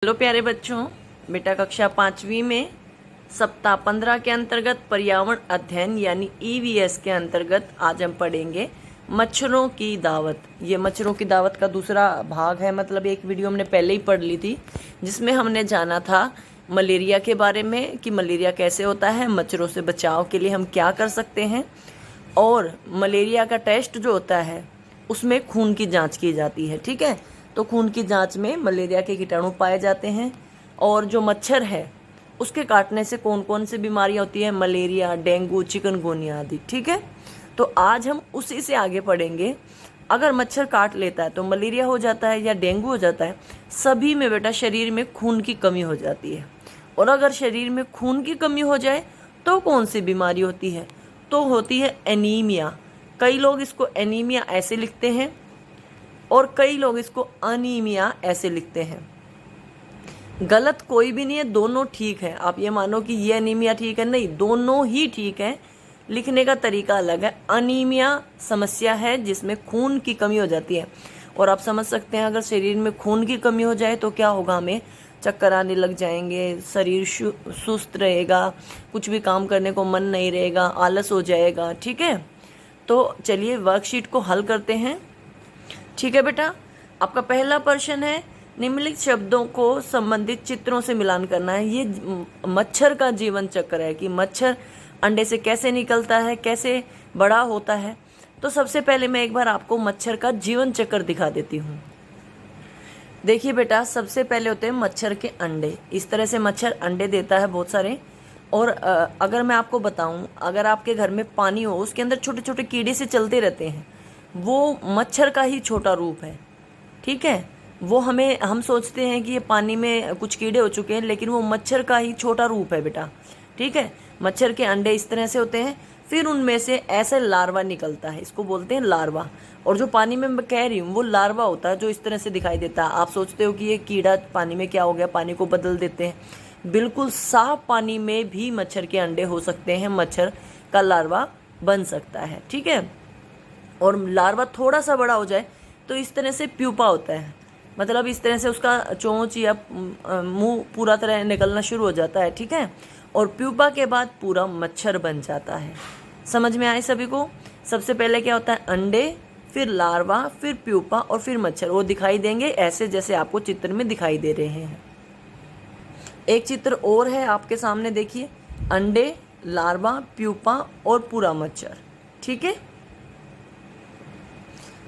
Hello प्यारे बच्चों, बेटा कक्षा 5वीं में सप्ताह 15 के अंतर्गत पर्यावरण अध्ययन यानी ईवीएस के अंतर्गत आज हम पढ़ेंगे मच्छरों की दावत। ये मच्छरों की दावत का दूसरा भाग है। मतलब एक वीडियो हमने पहले ही पढ़ ली थी जिसमें हमने जाना था मलेरिया के बारे में कि मलेरिया कैसे होता है, मच्छरों से बचाव के लिए हम क्या कर सकते हैं। और मलेरिया का टेस्ट जो होता है उसमें खून की जांच की जाती है। ठीक है, तो खून की जांच में मलेरिया के कीटाणु पाए जाते हैं। और जो मच्छर है उसके काटने से कौन कौन सी बीमारियां होती है, मलेरिया, डेंगू, चिकनगुनिया आदि। ठीक है, तो आज हम उसी से आगे पढ़ेंगे। अगर मच्छर काट लेता है तो मलेरिया हो जाता है या डेंगू हो जाता है। सभी में बेटा शरीर में खून की कमी हो जाती है। और अगर शरीर में खून की कमी हो जाए तो कौन सी बीमारी होती है, तो होती है एनीमिया। कई लोग इसको एनीमिया ऐसे लिखते हैं और कई लोग इसको अनीमिया ऐसे लिखते हैं। गलत कोई भी नहीं है, दोनों ठीक है। आप ये मानो कि ये अनीमिया ठीक है, नहीं, दोनों ही ठीक है, लिखने का तरीका अलग है। अनीमिया समस्या है जिसमें खून की कमी हो जाती है। और आप समझ सकते हैं अगर शरीर में खून की कमी हो जाए तो क्या होगा, हमें चक्कर आने लग जाएंगे, शरीर सुस्त रहेगा, कुछ भी काम करने को मन नहीं रहेगा, आलस हो जाएगा। ठीक है, तो चलिए वर्कशीट को हल करते हैं। ठीक है बेटा, आपका पहला प्रश्न है निम्नलिखित शब्दों को संबंधित चित्रों से मिलान करना है। ये मच्छर का जीवन चक्र है कि मच्छर अंडे से कैसे निकलता है, कैसे बड़ा होता है। तो सबसे पहले मैं एक बार आपको मच्छर का जीवन चक्र दिखा देती हूँ। देखिए बेटा, सबसे पहले होते हैं मच्छर के अंडे। इस तरह से मच्छर अंडे देता है बहुत सारे। और अगर मैं आपको बताऊं, अगर आपके घर में पानी हो उसके अंदर छोटे छोटे कीड़े से चलते रहते हैं, वो मच्छर का ही छोटा रूप है। ठीक है, वो हम सोचते हैं कि ये पानी में कुछ कीड़े हो चुके हैं, लेकिन वो मच्छर का ही छोटा रूप है बेटा। ठीक है, मच्छर के अंडे इस तरह से होते हैं। फिर उनमें से ऐसे लार्वा निकलता है, इसको बोलते हैं लार्वा। और जो पानी में मैं कह रही हूँ वो लार्वा होता है जो इस तरह से दिखाई देता है। आप सोचते हो कि ये कीड़ा पानी में क्या हो गया, पानी को बदल देते हैं। बिल्कुल साफ पानी में भी मच्छर के अंडे हो सकते हैं, मच्छर का लार्वा बन सकता है। ठीक है, और लार्वा थोड़ा सा बड़ा हो जाए तो इस तरह से प्यूपा होता है। मतलब इस तरह से उसका चोंच या मुंह पूरा तरह निकलना शुरू हो जाता है। ठीक है, और प्यूपा के बाद पूरा मच्छर बन जाता है। समझ में आए सभी को? सबसे पहले क्या होता है, अंडे, फिर लार्वा, फिर प्यूपा और फिर मच्छर। वो दिखाई देंगे ऐसे जैसे आपको चित्र में दिखाई दे रहे हैं। एक चित्र और है आपके सामने, देखिए, अंडे, लार्वा, प्यूपा और पूरा मच्छर। ठीक है,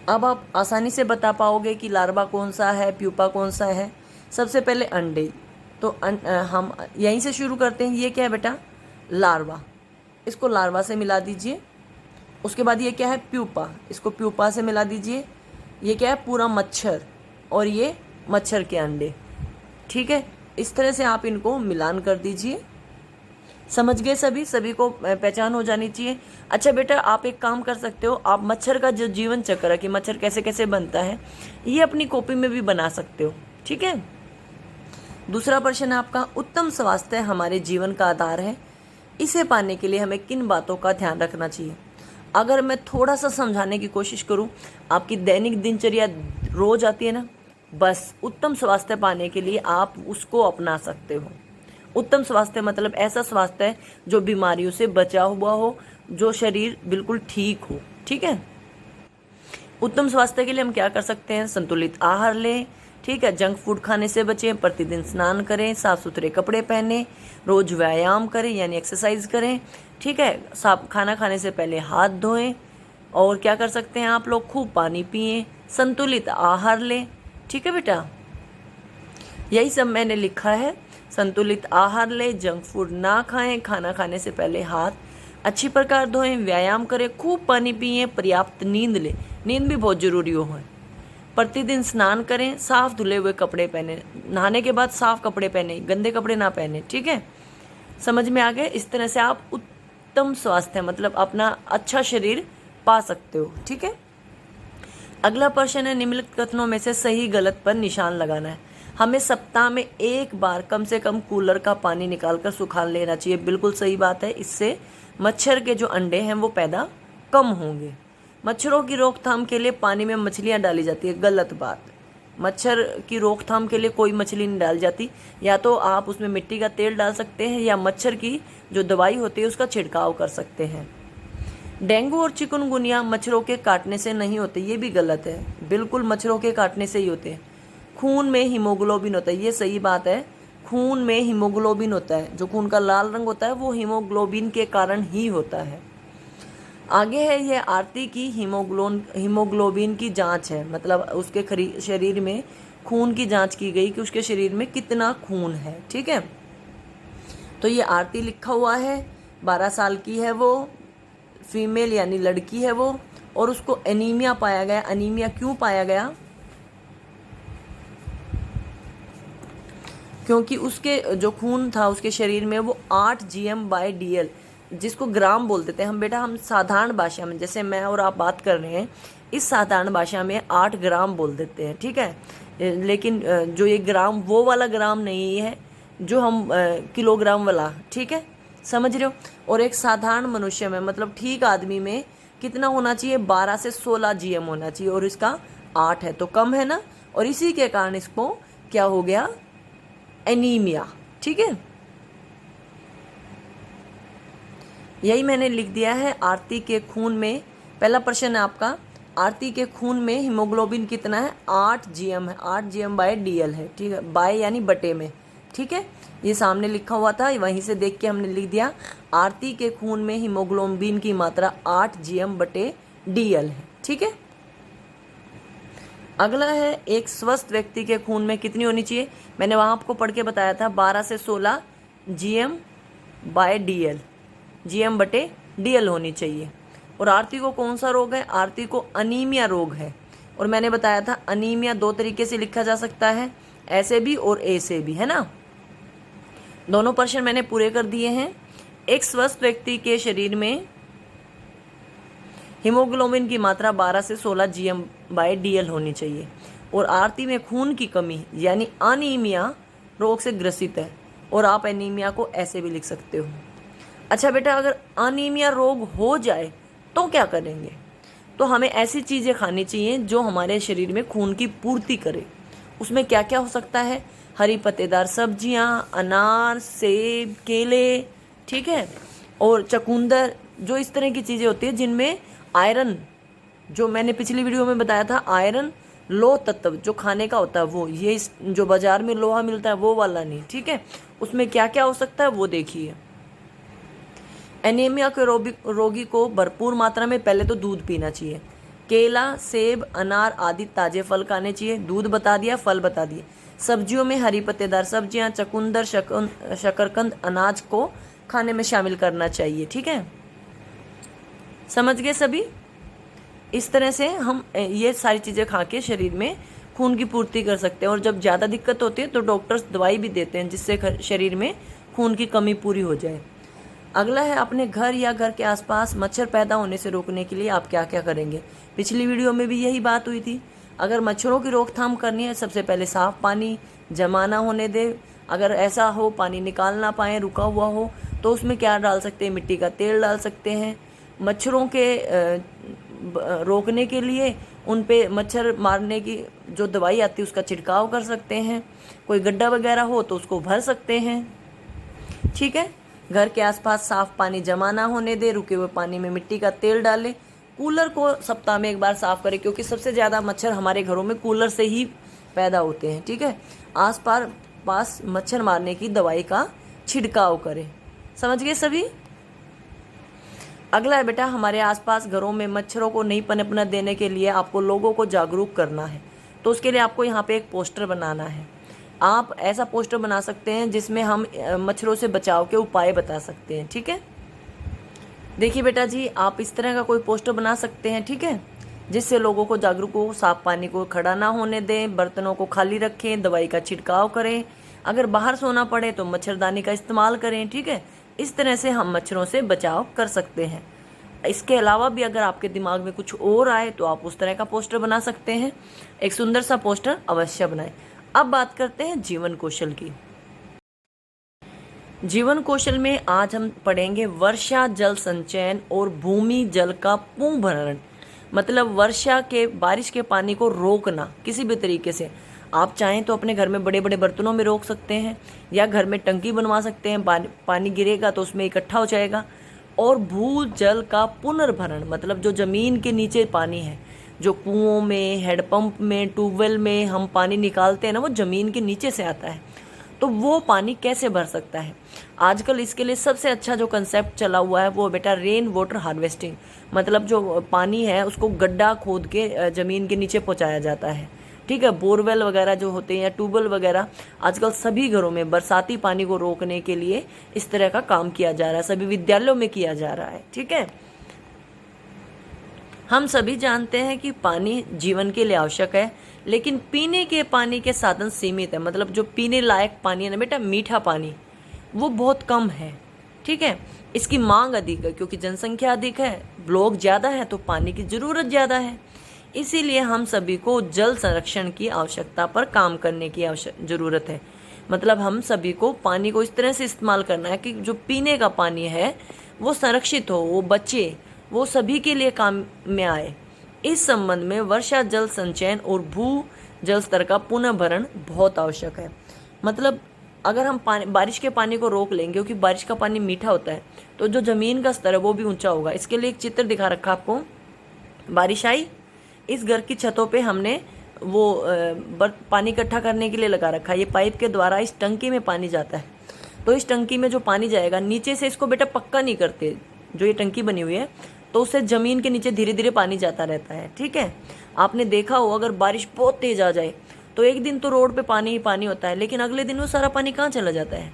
अब आप आसानी से बता पाओगे कि लार्वा कौन सा है, प्यूपा कौन सा है। सबसे पहले अंडे, तो हम यहीं से शुरू करते हैं। ये क्या है बेटा, लार्वा, इसको लार्वा से मिला दीजिए। उसके बाद ये क्या है, प्यूपा, इसको प्यूपा से मिला दीजिए। ये क्या है, पूरा मच्छर, और ये मच्छर के अंडे। ठीक है, इस तरह से आप इनको मिलान कर दीजिए। समझ गए सभी? सभी को पहचान हो जानी चाहिए। अच्छा बेटा, आप एक काम कर सकते हो, आप मच्छर का जो जीवन चक्र है कि मच्छर कैसे कैसे बनता है, ये अपनी कॉपी में भी बना सकते हो। ठीक है, दूसरा प्रश्न है आपका, उत्तम स्वास्थ्य हमारे जीवन का आधार है, इसे पाने के लिए हमें किन बातों का ध्यान रखना चाहिए। अगर मैं थोड़ा सा समझाने की कोशिश करूं, आपकी दैनिक दिनचर्या रोज आती है ना, बस उत्तम स्वास्थ्य पाने के लिए आप उसको अपना सकते हो। उत्तम स्वास्थ्य मतलब ऐसा स्वास्थ्य है जो बीमारियों से बचा हुआ हो, जो शरीर बिल्कुल ठीक हो। ठीक है, उत्तम स्वास्थ्य के लिए हम क्या कर सकते हैं, संतुलित आहार लें। ठीक है, जंक फूड खाने से बचें, प्रतिदिन स्नान करें, साफ सुथरे कपड़े पहने, रोज व्यायाम करें यानी एक्सरसाइज करें। ठीक है, साफ खाना खाने से पहले हाथ धोएं। और क्या कर सकते हैं आप लोग, खूब पानी पिएं, संतुलित आहार लें। ठीक है बेटा, यही सब मैंने लिखा है। संतुलित आहार ले, जंक फूड ना खाएं, खाना खाने से पहले हाथ अच्छी प्रकार धोएं, व्यायाम करें, खूब पानी पिएं, पर्याप्त नींद लें, नींद भी बहुत जरूरी हो है। प्रतिदिन स्नान करें, साफ धुले हुए कपड़े पहने, नहाने के बाद साफ कपड़े पहने, गंदे कपड़े ना पहने। ठीक है, समझ में आ गए? इस तरह से आप उत्तम स्वास्थ्य मतलब अपना अच्छा शरीर पा सकते हो। ठीक है, अगला प्रश्न है, निम्नलिखित कथनों में से सही गलत पर निशान लगाना है। हमें सप्ताह में एक बार कम से कम कूलर का पानी निकालकर सुखा लेना चाहिए। बिल्कुल सही बात है, इससे मच्छर के जो अंडे हैं वो पैदा कम होंगे। मच्छरों की रोकथाम के लिए पानी में मछलियां डाली जाती है, गलत बात। मच्छर की रोकथाम के लिए कोई मछली नहीं डाल जाती, या तो आप उसमें मिट्टी का तेल डाल सकते हैं या मच्छर की जो दवाई होती है उसका छिड़काव कर सकते हैं। डेंगू और चिकनगुनिया मच्छरों के काटने से नहीं होते, ये भी गलत है, बिल्कुल मच्छरों के काटने से ही होते हैं। खून में हीमोग्लोबिन होता है, ये सही बात है, खून में हीमोग्लोबिन होता है, जो खून का लाल रंग होता है वो हीमोग्लोबिन के कारण ही होता है। आगे है ये आरती की हीमोग्लोबिन की जांच है, मतलब उसके शरीर में खून की जांच की गई कि उसके शरीर में कितना खून है। ठीक है, तो ये आरती लिखा हुआ है, 12 साल की है वो, फीमेल यानी लड़की है वो, और उसको एनीमिया पाया गया। एनीमिया क्यों पाया गया? क्योंकि उसके जो खून था उसके शरीर में वो 8 GM/DL, जिसको ग्राम बोल देते हैं हम बेटा, हम साधारण भाषा में जैसे मैं और आप बात कर रहे हैं इस साधारण भाषा में 8 ग्राम बोल देते हैं। ठीक है, लेकिन जो ये ग्राम वो वाला ग्राम नहीं है जो हम किलोग्राम वाला, ठीक है, समझ रहे हो। और एक साधारण मनुष्य में मतलब ठीक आदमी में कितना होना चाहिए? 12 से 16 GM होना चाहिए, और इसका 8 है तो कम है ना, और इसी के कारण इसको क्या हो गया? एनीमिया। ठीक है, यही मैंने लिख दिया है। आरती के खून में, पहला प्रश्न है आपका, आरती के खून में हीमोग्लोबिन कितना है? 8 GM है, 8 GM/DL है। ठीक है, बाय यानी बटे में। ठीक है, ये सामने लिखा हुआ था, वहीं से देख के हमने लिख दिया। आरती के खून में हीमोग्लोबिन की मात्रा 8 GM/DL है। ठीक है, अगला है एक स्वस्थ व्यक्ति के खून में कितनी होनी चाहिए? मैंने वहाँ आपको पढ़ के बताया था 12 से 16 GM/DL, GM/DL होनी चाहिए। और आरती को कौन सा रोग है? आरती को अनीमिया रोग है, और मैंने बताया था अनीमिया 2 तरीके से लिखा जा सकता है, ऐसे भी और ए से भी, है ना। दोनों प्रश्न मैंने पूरे कर दिए हैं। एक स्वस्थ व्यक्ति के शरीर में हीमोग्लोबिन की मात्रा 12 से 16 GM/DL होनी चाहिए, और आरती में खून की कमी यानी अनीमिया रोग से ग्रसित है, और आप एनीमिया को ऐसे भी लिख सकते हो। अच्छा बेटा, अगर अनीमिया रोग हो जाए तो क्या करेंगे? तो हमें ऐसी चीज़ें खानी चाहिए जो हमारे शरीर में खून की पूर्ति करे। उसमें क्या क्या हो सकता है? हरी पत्तेदार सब्जियां, अनार, सेब, केले, ठीक है, और चकुंदर, जो इस तरह की चीज़ें होती है जिनमें आयरन, जो मैंने पिछली वीडियो में बताया था, आयरन लोह तत्व जो खाने का होता है वो, ये जो बाजार में लोहा मिलता है वो वाला नहीं। ठीक है, उसमें क्या क्या हो सकता है वो देखिए। एनीमिया के रोगी को भरपूर मात्रा में पहले तो दूध पीना चाहिए। केला, सेब, अनार आदि ताजे फल खाने चाहिए। दूध बता दिया, फल बता दिए। सब्जियों में हरी पत्तेदार सब्जियां, चकुंदर, शकरकंद, अनाज को खाने में शामिल करना चाहिए। ठीक है, समझ गए सभी? इस तरह से हम ये सारी चीज़ें खा के शरीर में खून की पूर्ति कर सकते हैं, और जब ज़्यादा दिक्कत होती है तो डॉक्टर्स दवाई भी देते हैं जिससे शरीर में खून की कमी पूरी हो जाए। अगला है, अपने घर या घर के आसपास मच्छर पैदा होने से रोकने के लिए आप क्या क्या करेंगे? पिछली वीडियो में भी यही बात हुई थी। अगर मच्छरों की रोकथाम करनी है, सबसे पहले साफ़ पानी जमा ना होने दे। अगर ऐसा हो पानी निकाल ना पाए, रुका हुआ हो, तो उसमें क्या डाल सकते हैं? मिट्टी का तेल डाल सकते हैं। मच्छरों के रोकने के लिए उन पे मच्छर मारने की जो दवाई आती है उसका छिड़काव कर सकते हैं। कोई गड्ढा वगैरह हो तो उसको भर सकते हैं। ठीक है, घर के आसपास साफ पानी जमा ना होने दे, रुके हुए पानी में मिट्टी का तेल डालें। कूलर को सप्ताह में 1 बार साफ करें, क्योंकि सबसे ज़्यादा मच्छर हमारे घरों में कूलर से ही पैदा होते हैं। ठीक है, आस पास मच्छर मारने की दवाई का छिड़काव करें। समझ गए सभी? अगला है बेटा, हमारे आसपास घरों में मच्छरों को नहीं पनपने देने के लिए आपको लोगों को जागरूक करना है। तो उसके लिए आपको यहाँ पे एक पोस्टर बनाना है। आप ऐसा पोस्टर बना सकते हैं जिसमें हम मच्छरों से बचाव के उपाय बता सकते हैं। ठीक है, देखिए बेटा जी, आप इस तरह का कोई पोस्टर बना सकते हैं, ठीक है, जिससे लोगों को जागरूक हो। साफ पानी को खड़ा ना होने दें, बर्तनों को खाली रखें, दवाई का छिड़काव करें, अगर बाहर सोना पड़े तो मच्छरदानी का इस्तेमाल करें। ठीक है, इस तरह से हम मच्छरों से बचाव कर सकते हैं। इसके अलावा भी अगर आपके दिमाग में कुछ और आए तो आप उस तरह का पोस्टर बना सकते हैं। एक सुंदर सा पोस्टर अवश्य बनाएं। अब बात करते हैं जीवन कौशल की। जीवन कौशल में आज हम पढ़ेंगे वर्षा जल संचयन और भूमि जल का पुनर्भरण। मतलब वर्षा के बारिश के पानी को रोकना किसी भी तरीके से। आप चाहें तो अपने घर में बड़े बड़े बर्तनों में रोक सकते हैं, या घर में टंकी बनवा सकते हैं, पानी गिरेगा तो उसमें इकट्ठा हो जाएगा। और भूजल का पुनर्भरण, मतलब जो ज़मीन के नीचे पानी है, जो कुओं में, हैंडपंप में, ट्यूबवेल में हम पानी निकालते हैं ना, वो ज़मीन के नीचे से आता है। तो वो पानी कैसे भर सकता है? आजकल इसके लिए सबसे अच्छा जो कंसेप्ट चला हुआ है वो बेटा रेन वाटर हार्वेस्टिंग, मतलब जो पानी है उसको गड्ढा खोद के ज़मीन के नीचे पहुंचाया जाता है। ठीक है, बोरवेल वगैरह जो होते हैं या ट्यूबवेल वगैरह, आजकल सभी घरों में बरसाती पानी को रोकने के लिए इस तरह का काम किया जा रहा है, सभी विद्यालयों में किया जा रहा है। ठीक है, हम सभी जानते हैं कि पानी जीवन के लिए आवश्यक है, लेकिन पीने के पानी के साधन सीमित है। मतलब जो पीने लायक पानी है ना बेटा, मीठा पानी, वो बहुत कम है। ठीक है, इसकी मांग अधिक है क्योंकि जनसंख्या अधिक है, लोग ज़्यादा है, तो पानी की ज़रूरत ज़्यादा है। इसीलिए हम सभी को जल संरक्षण की आवश्यकता पर काम करने की ज़रूरत है। मतलब हम सभी को पानी को इस तरह से इस्तेमाल करना है कि जो पीने का पानी है वो संरक्षित हो, वो बचे, वो सभी के लिए काम में आए। इस संबंध में वर्षा जल संचयन और भू जल स्तर का पुनः भरण बहुत आवश्यक है। मतलब अगर हम बारिश के पानी को रोक लेंगे, क्योंकि बारिश का पानी मीठा होता है, तो जो ज़मीन का स्तर है वो भी ऊंचा होगा। इसके लिए एक चित्र दिखा रखा आपको। बारिश आई, इस घर की छतों पे हमने वो पानी इकट्ठा करने के लिए लगा रखा है। ये पाइप के द्वारा इस टंकी में पानी जाता है। तो इस टंकी में जो पानी जाएगा, नीचे से इसको बेटा पक्का नहीं करते, जो ये टंकी बनी हुई है, तो उससे ज़मीन के नीचे धीरे धीरे पानी जाता रहता है। ठीक है, आपने देखा हो अगर बारिश बहुत तेज आ जाए तो एक दिन तो रोड पे पानी ही पानी होता है, लेकिन अगले दिन वो सारा पानी कहाँ चला जाता है?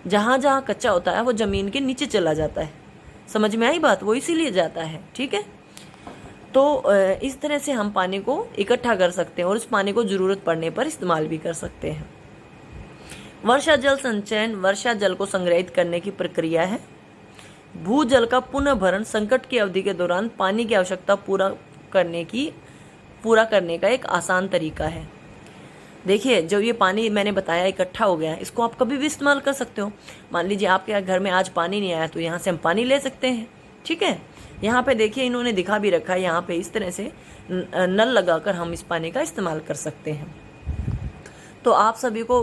जहाँ जहाँ कच्चा होता है वो ज़मीन के नीचे चला जाता है। समझ में आई बात? वो इसीलिए जाता है। ठीक है, तो इस तरह से हम पानी को इकट्ठा कर सकते हैं और इस पानी को ज़रूरत पड़ने पर इस्तेमाल भी कर सकते हैं। वर्षा जल संचयन वर्षा जल को संग्रहित करने की प्रक्रिया है। भूजल का पुनः भरण संकट की अवधि के दौरान पानी की आवश्यकता पूरा करने का एक आसान तरीका है। देखिए, जो ये पानी मैंने बताया इकट्ठा हो गया है, इसको आप कभी भी इस्तेमाल कर सकते हो। मान लीजिए आपके घर में आज पानी नहीं आया, तो यहाँ से हम पानी ले सकते हैं। ठीक है, यहाँ पे देखिए इन्होंने दिखा भी रखा है, यहाँ पे इस तरह से नल लगाकर हम इस पानी का इस्तेमाल कर सकते हैं। तो आप सभी को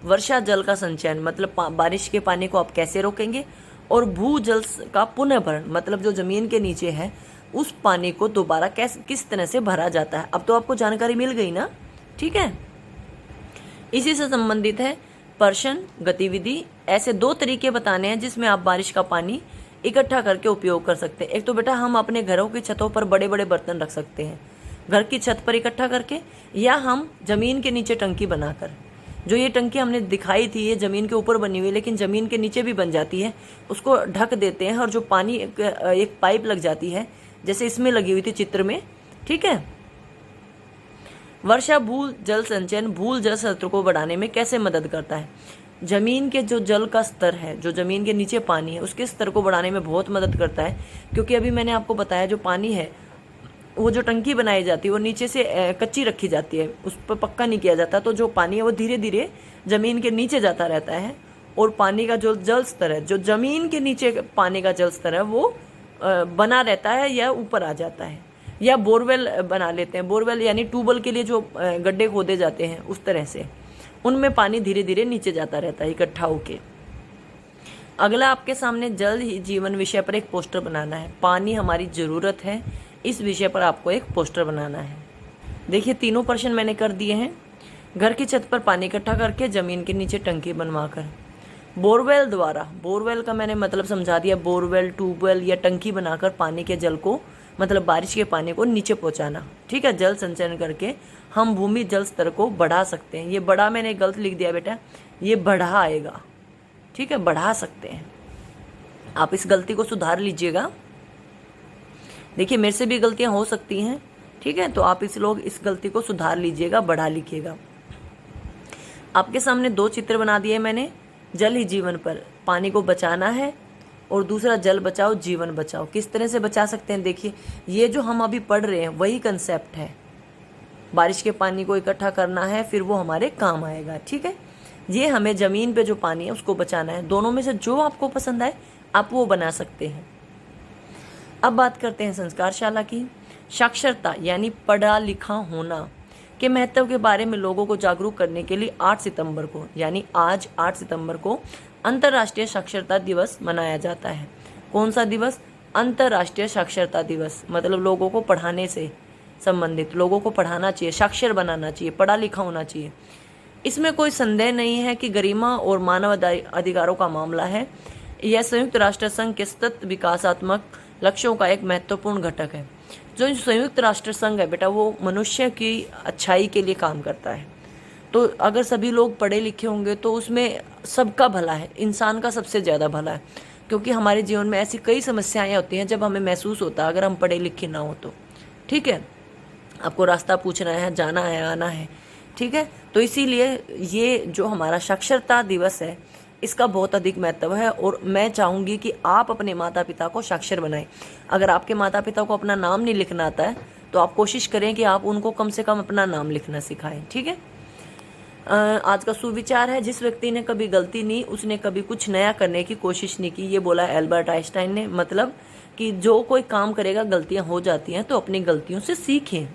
वर्षा जल का संचयन मतलब बारिश के पानी को आप कैसे रोकेंगे, और भूजल का पुनः भरण मतलब जो ज़मीन के नीचे है उस पानी को दोबारा किस तरह से भरा जाता है, अब तो आपको जानकारी मिल गई ना। ठीक है, इसी से संबंधित है पर्शन गतिविधि। ऐसे 2 तरीके बताने हैं जिसमें आप बारिश का पानी इकट्ठा करके उपयोग कर सकते हैं। एक तो बेटा हम अपने घरों की छतों पर बड़े बड़े बर्तन रख सकते हैं, घर की छत पर इकट्ठा करके, या हम ज़मीन के नीचे टंकी बनाकर, जो ये टंकी हमने दिखाई थी ये ज़मीन के ऊपर बनी हुई है लेकिन ज़मीन के नीचे भी बन जाती है, उसको ढक देते हैं और जो पानी एक पाइप लग जाती है जैसे इसमें लगी हुई थी चित्र में। ठीक है, वर्षा भूल जल संचयन भूल जल स्तर को बढ़ाने में कैसे मदद करता है? ज़मीन के जो जल का स्तर है, जो ज़मीन के नीचे पानी है, उसके स्तर को बढ़ाने में बहुत मदद करता है। क्योंकि अभी मैंने आपको बताया जो पानी है वो जो टंकी बनाई जाती है वो नीचे से कच्ची रखी जाती है, उस पर पक्का नहीं किया जाता, तो जो पानी है वो धीरे धीरे ज़मीन के नीचे जाता रहता है। और पानी का जो जल स्तर है, जो ज़मीन के नीचे पानी का जल स्तर है वो बना रहता है या ऊपर आ जाता है। या बोरवेल बना लेते हैं, बोरवेल यानी ट्यूबवेल के लिए जो गड्ढे खोदे जाते हैं उस तरह से, उनमें पानी धीरे धीरे नीचे जाता रहता है इकट्ठा होके। अगला आपके सामने जल ही जीवन विषय पर एक पोस्टर बनाना है। पानी हमारी ज़रूरत है, इस विषय पर आपको एक पोस्टर बनाना है। देखिए 3 प्रश्न मैंने कर दिए हैं। घर की छत पर पानी इकट्ठा करके ज़मीन के नीचे टंकी बनवाकर, बोरवेल द्वारा, बोरवेल का मैंने मतलब समझा दिया, बोरवेल ट्यूबवेल या टंकी बनाकर पानी के जल को मतलब बारिश के पानी को नीचे पहुंचाना। ठीक है, जल संचयन करके हम भूमि जल स्तर को बढ़ा सकते हैं। ये बढ़ा मैंने गलत लिख दिया बेटा, ये बढ़ा आएगा। ठीक है, बढ़ा सकते हैं। आप इस गलती को सुधार लीजिएगा। देखिए मेरे से भी गलतियां हो सकती हैं। ठीक है, तो आप इस गलती को सुधार लीजिएगा, बढ़ा लिखिएगा। आपके सामने 2 चित्र बना दिए मैंने। जल ही जीवन पर पानी को बचाना है, और दूसरा जल बचाओ जीवन बचाओ। किस तरह से बचा सकते हैं? देखिए ये जो हम अभी पढ़ रहे हैं वही कंसेप्ट है। बारिश के पानी को इकट्ठा करना है, फिर वो हमारे काम आएगा। ठीक है, ये हमें ज़मीन पे जो पानी है उसको बचाना है। दोनों में से जो आपको पसंद आए आप वो बना सकते हैं। अब बात करते हैं संस्कारशाला की। साक्षरता यानी पढ़ा लिखा होना के महत्व के बारे में लोगों को जागरूक करने के लिए 8 सितंबर को यानी आज 8 सितंबर को अंतर्राष्ट्रीय साक्षरता दिवस मनाया जाता है। कौन सा दिवस? अंतर्राष्ट्रीय साक्षरता दिवस। मतलब लोगों को पढ़ाने से संबंधित, लोगों को पढ़ाना चाहिए, साक्षर बनाना चाहिए, पढ़ा लिखा होना चाहिए। इसमें कोई संदेह नहीं है कि गरिमा और मानव अधिकारों का मामला है। यह संयुक्त राष्ट्र संघ के सतत विकासात्मक लक्ष्यों का एक महत्वपूर्ण घटक है। जो संयुक्त राष्ट्र संघ है बेटा, वो मनुष्य की अच्छाई के लिए काम करता है। तो अगर सभी लोग पढ़े लिखे होंगे तो उसमें सबका भला है, इंसान का सबसे ज़्यादा भला है। क्योंकि हमारे जीवन में ऐसी कई समस्याएं होती हैं जब हमें महसूस होता है अगर हम पढ़े लिखे ना हो तो। ठीक है, आपको रास्ता पूछना है, जाना है, आना है। ठीक है, तो इसीलिए ये जो हमारा साक्षरता दिवस है इसका बहुत अधिक महत्व है। और मैं चाहूँगी कि आप अपने माता पिता को साक्षर बनाएं। अगर आपके माता पिता को अपना नाम नहीं लिखना आता है तो आप कोशिश करें कि आप उनको कम से कम अपना नाम लिखना सिखाएं। ठीक है, आज का सुविचार है, जिस व्यक्ति ने कभी गलती नहीं उसने कभी कुछ नया करने की कोशिश नहीं की। ये बोला एल्बर्ट आइंस्टाइन ने। मतलब कि जो कोई काम करेगा गलतियां हो जाती हैं तो अपनी गलतियों से सीखें।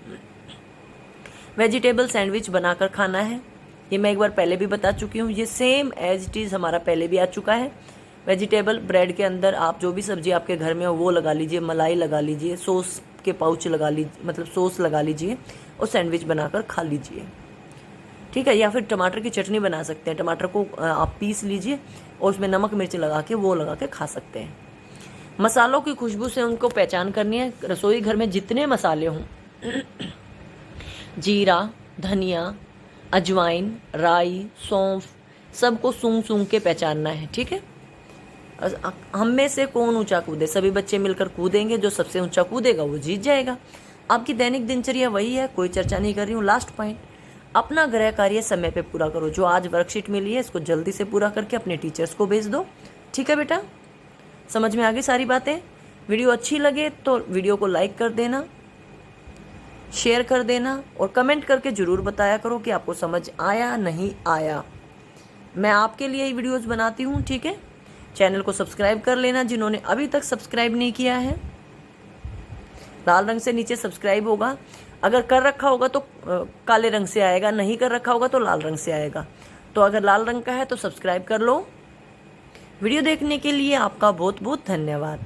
वेजिटेबल सैंडविच बनाकर खाना है, ये मैं एक बार पहले भी बता चुकी हूँ। ये सेम एज इट इज़ हमारा पहले भी आ चुका है। वेजिटेबल ब्रेड के अंदर आप जो भी सब्जी आपके घर में हो वो लगा लीजिए, मलाई लगा लीजिए, सॉस के पाउच लगा लीजिए, मतलब सॉस लगा लीजिए और सैंडविच बनाकर खा लीजिए। ठीक है, या फिर टमाटर की चटनी बना सकते हैं। टमाटर को आप पीस लीजिए और उसमें नमक मिर्च लगा के खा सकते हैं। मसालों की खुशबू से उनको पहचान करनी है। रसोई घर में जितने मसाले हों, जीरा, धनिया, अजवाइन, राई, सौंफ, सबको सूंघ सूंघ के पहचानना है। ठीक है, हम में से कौन ऊंचा कूदे? सभी बच्चे मिलकर कूदेंगे, जो सबसे ऊंचा कूदेगा वो जीत जाएगा। आपकी दैनिक दिनचर्या वही है, कोई चर्चा नहीं कर रही हूँ। लास्ट पॉइंट, अपना गृह कार्य समय पे पूरा करो। जो आज वर्कशीट मिली है इसको जल्दी से पूरा करके अपने टीचर्स को भेज दो। ठीक है बेटा, समझ में आ गई सारी बातें? वीडियो अच्छी लगे तो वीडियो को लाइक कर देना, शेयर कर देना और कमेंट करके ज़रूर बताया करो कि आपको समझ आया नहीं आया। मैं आपके लिए ही वीडियोज़ बनाती हूँ। ठीक है, चैनल को सब्सक्राइब कर लेना जिन्होंने अभी तक सब्सक्राइब नहीं किया है। लाल रंग से नीचे सब्सक्राइब होगा, अगर कर रखा होगा तो काले रंग से आएगा, नहीं कर रखा होगा तो लाल रंग से आएगा। तो अगर लाल रंग का है तो सब्सक्राइब कर लो। वीडियो देखने के लिए आपका बहुत बहुत धन्यवाद।